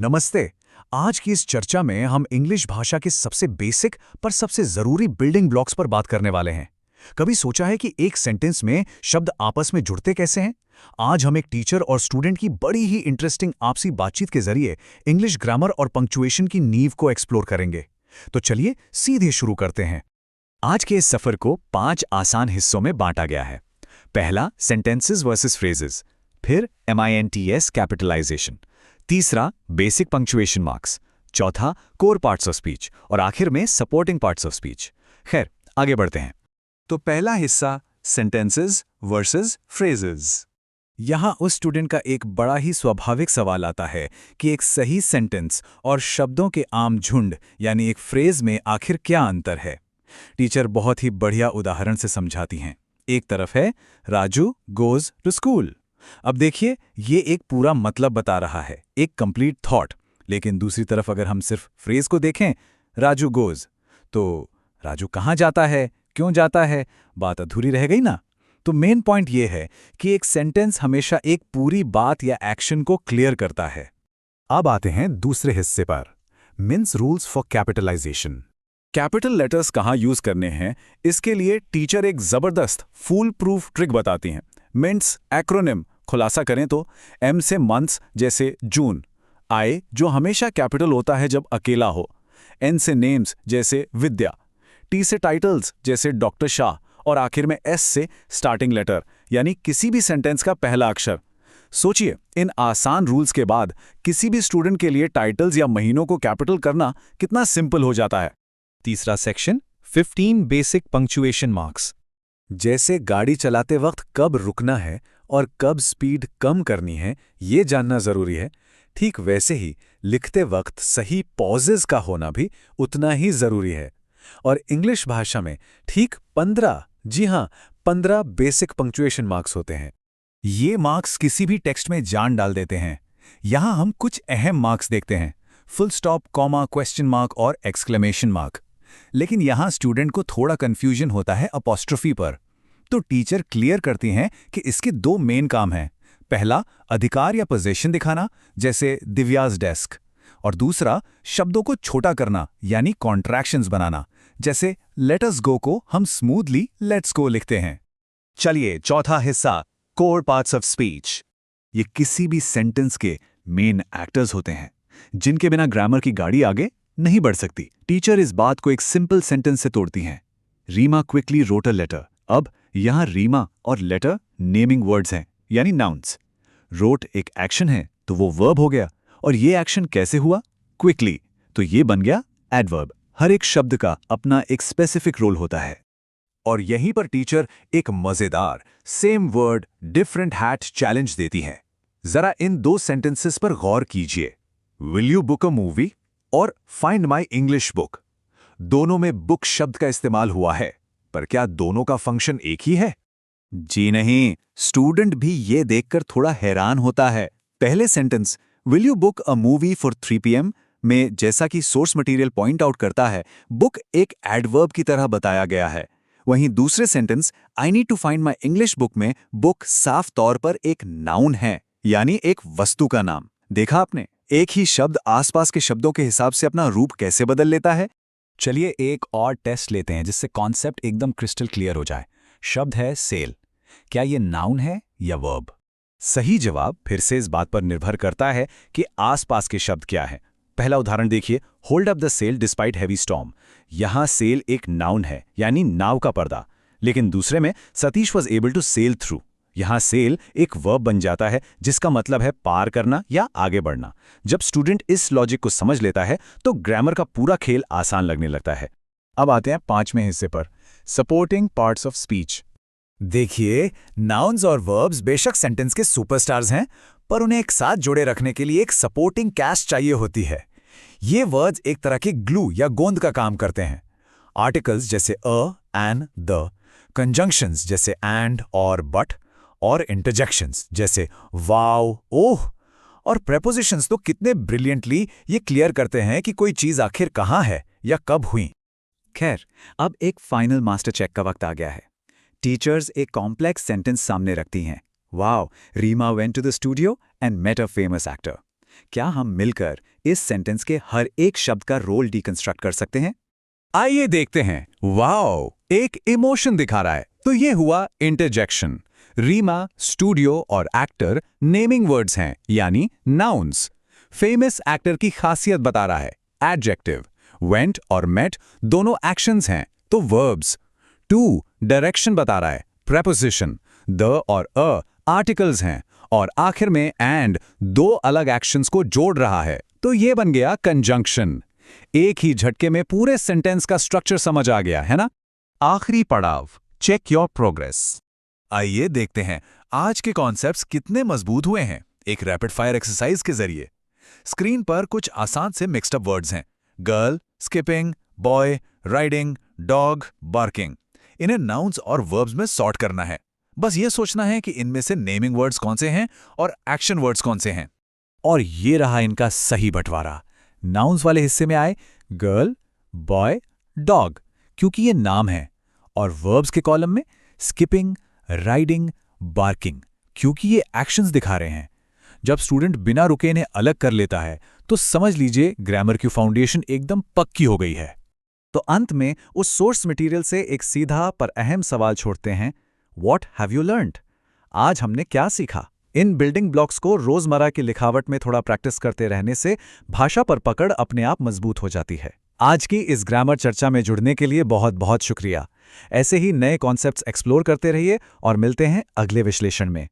नमस्ते। आज की इस चर्चा में हम इंग्लिश भाषा के सबसे बेसिक पर सबसे जरूरी बिल्डिंग ब्लॉक्स पर बात करने वाले हैं। कभी सोचा है कि एक सेंटेंस में शब्द आपस में जुड़ते कैसे हैं? आज हम एक टीचर और स्टूडेंट की बड़ी ही इंटरेस्टिंग आपसी बातचीत के जरिए इंग्लिश ग्रामर और पंक्चुएशन की नींव को एक्सप्लोर करेंगे। तो चलिए सीधे शुरू करते हैं। आज के इस सफर को 5 आसान हिस्सों में बांटा गया है। पहला, सेंटेंसेस वर्सेस फ्रेजेस, फिर MINTS कैपिटलाइजेशन, तीसरा, बेसिक पंक्चुएशन मार्क्स, चौथा, कोर पार्ट्स ऑफ स्पीच और आखिर में सपोर्टिंग पार्ट्स ऑफ स्पीच। खैर, आगे बढ़ते हैं। तो पहला हिस्सा, सेंटेंसेस वर्सेस फ्रेजेस। यहाँ उस स्टूडेंट का एक बड़ा ही स्वाभाविक सवाल आता है कि एक सही सेंटेंस और शब्दों के आम झुंड यानी एक फ्रेज में आखिर क्या अंतर है। टीचर बहुत ही बढ़िया उदाहरण से समझाती हैं। एक तरफ है राजू गोज टू स्कूल। अब देखिए, ये एक पूरा मतलब बता रहा है, एक कंप्लीट थॉट। लेकिन दूसरी तरफ अगर हम सिर्फ फ्रेज को देखें, राजू गोज, तो राजू कहाँ जाता है, क्यों जाता है, बात अधूरी रह गई ना। तो मेन पॉइंट ये है कि एक सेंटेंस हमेशा एक पूरी बात या एक्शन को क्लियर करता है। अब आते हैं दूसरे हिस्से पर, means rules for capitalisation. Capital letters कहाँ यूज करने हैं, इसके लिए टीचर एक जबरदस्त फूल प्रूफ ट्रिक बताती हैं। मिन्स एक्रोनिम खुलासा करें तो M से मंथ्स जैसे जून, I जो हमेशा कैपिटल होता है जब अकेला हो, N से नेम्स जैसे विद्या, T से टाइटल्स जैसे डॉक्टर शाह और आखिर में S से स्टार्टिंग लेटर यानी किसी भी सेंटेंस का पहला अक्षर। सोचिए, इन आसान रूल्स के बाद किसी भी स्टूडेंट के लिए टाइटल्स या महीनों को कैपिटल करना कितना सिंपल हो जाता है। तीसरा सेक्शन, 15 बेसिक पंक्चुएशन मार्क्स। जैसे गाड़ी चलाते वक्त कब रुकना है और कब स्पीड कम करनी है ये जानना जरूरी है, ठीक वैसे ही लिखते वक्त सही पॉजेज का होना भी उतना ही जरूरी है। और इंग्लिश भाषा में ठीक 15, जी हाँ 15 बेसिक पंक्चुएशन मार्क्स होते हैं। ये मार्क्स किसी भी टेक्स्ट में जान डाल देते हैं। यहां हम कुछ अहम मार्क्स देखते हैं, full stop, comma, question mark और एक्सक्लेमेशन मार्क। लेकिन यहां स्टूडेंट को थोड़ा कंफ्यूजन होता है अपॉस्ट्रोफी पर। तो टीचर क्लियर करती हैं कि इसके 2 मेन काम हैं। पहला, अधिकार या पोजीशन दिखाना जैसे दिव्याज डेस्क, और दूसरा, शब्दों को छोटा करना यानी कॉन्ट्रैक्शंस बनाना जैसे लेट अस गो को हम स्मूथली लेट्स गो लिखते हैं। चलिए, चौथा हिस्सा, कोर पार्ट्स ऑफ स्पीच। ये किसी भी सेंटेंस के मेन एक्टर्स होते हैं जिनके बिना ग्रामर की गाड़ी आगे नहीं बढ़ सकती। टीचर इस बात को एक सिंपल सेंटेंस से तोड़ती हैं। Reema quickly wrote a letter. अब यहां रीमा और लेटर नेमिंग वर्ड्स हैं यानी नाउन्स। रोट एक एक्शन है तो वो वर्ब हो गया, और ये एक्शन कैसे हुआ, क्विकली, तो ये बन गया एडवर्ब। हर एक शब्द का अपना एक स्पेसिफिक रोल होता है। और यहीं पर टीचर एक मजेदार same word different hat challenge देती है। जरा इन 2 सेंटेंसेस पर गौर कीजिए, will you book a movie और फाइंड माई इंग्लिश बुक। दोनों में बुक शब्द का इस्तेमाल हुआ है, पर क्या दोनों का फंक्शन एक ही है? जी नहीं। स्टूडेंट भी ये देखकर थोड़ा हैरान होता है। पहले sentence will you book a movie for 3 PM में जैसा कि सोर्स मटेरियल पॉइंट आउट करता है, बुक एक एडवर्ब की तरह बताया गया है। वहीं दूसरे sentence I need to find my English book में बुक साफ तौर पर एक नाउन है यानी एक वस्तु का नाम। देखा आपने, एक ही शब्द आसपास के शब्दों के हिसाब से अपना रूप कैसे बदल लेता है। चलिए एक और टेस्ट लेते हैं जिससे कॉन्सेप्ट एकदम क्रिस्टल क्लियर हो जाए। शब्द है सेल, क्या ये नाउन है या वर्ब? सही जवाब फिर से इस बात पर निर्भर करता है कि आसपास के शब्द क्या है। पहला उदाहरण देखिए, hold up the sail despite heavy storm. यहां सेल एक नाउन है यानी नाव का पर्दा, लेकिन दूसरे में Satish was able to sail through. यहां सेल एक वर्ब बन जाता है जिसका मतलब है पार करना या आगे बढ़ना। जब स्टूडेंट इस लॉजिक को समझ लेता है तो ग्रामर का पूरा खेल आसान लगने लगता है। अब आते हैं 5वें हिस्से पर, सपोर्टिंग पार्ट्स ऑफ स्पीच। देखिए, नाउन्स और वर्ब्स बेशक सेंटेंस के सुपरस्टार्स हैं, पर उन्हें एक साथ जोड़े रखने के लिए एक सपोर्टिंग कैस्ट चाहिए होती है। ये वर्ड्स एक तरह के ग्लू या गोंद का काम करते हैं। आर्टिकल्स जैसे अ, एन, द, कंजंक्शंस जैसे एंड और बट, और इंटरजेक्शंस जैसे वाव, ओह, और प्रेपोजिशंस तो कितने ब्रिलियंटली ये क्लियर करते हैं कि कोई चीज आखिर कहाँ है या कब हुई। खैर, अब एक फाइनल मास्टर चेक का वक्त आ गया है। टीचर्स एक कॉम्प्लेक्स सेंटेंस सामने रखती हैं। Wow, Reema went to the studio and met a famous actor. क्या हम मिलकर इस सेंटेंस के हर एक शब्द का रोल डिकंस्ट्रक्ट कर सकते हैं? आइए देखते हैं। वाओ, एक इमोशन दिखा रहा है। तो ये हुआ इंटरजेक्शन। रीमा, स्टूडियो और एक्टर नेमिंग वर्ड्स हैं, यानी नाउन्स। फेमस एक्टर की खासियत बता रहा है, एडजेक्टिव। वेंट और मेट दोनों एक्शंस हैं, तो वर्ब्स। टू डायरेक्शन बता रहा है, प्रेपोजिशन। द और अ आर्टिकल्स हैं, और आखिर में एंड दो अलग एक्शंस को जोड़ रहा है, तो ये बन गया कंजंक्शन। एक ही झटके में पूरे सेंटेंस का स्ट्रक्चर समझ आ गया, है ना? आखिरी पड़ाव, चेक योर प्रोग्रेस। आइए देखते हैं आज के कॉन्सेप्ट्स कितने मजबूत हुए हैं एक रैपिड फायर एक्सरसाइज के जरिए। स्क्रीन पर कुछ आसान से मिक्स्ड अप वर्ड्स हैं। Girl, skipping, boy, riding, dog, barking. इन्हें नाउन्स और वर्ब्स में सॉर्ट करना है। बस ये सोचना है कि इनमें से नेमिंग वर्ड्स कौन से हैं और एक्शन वर्ड्स कौन से हैं। और ये रहा इनका सही बंटवारा। नाउन्स वाले हिस्से में आए गर्ल, बॉय, डॉग, क्योंकि ये नाम है। और वर्ब्स के कॉलम में स्किपिंग, राइडिंग, बार्किंग, क्योंकि ये एक्शंस दिखा रहे हैं। जब स्टूडेंट बिना रुके इन्हें अलग कर लेता है तो समझ लीजिए ग्रामर की फाउंडेशन एकदम पक्की हो गई है। तो अंत में उस सोर्स मटेरियल से एक सीधा पर अहम सवाल छोड़ते हैं, व्हाट हैव यू लर्न्ड? आज हमने क्या सीखा? इन बिल्डिंग ब्लॉक्स को रोजमर्रा की लिखावट में थोड़ा प्रैक्टिस करते रहने से भाषा पर पकड़ अपने आप मजबूत हो जाती है। आज की इस ग्रामर चर्चा में जुड़ने के लिए बहुत बहुत शुक्रिया। ऐसे ही नए कॉन्सेप्ट्स एक्सप्लोर करते रहिए और मिलते हैं अगले विश्लेषण में।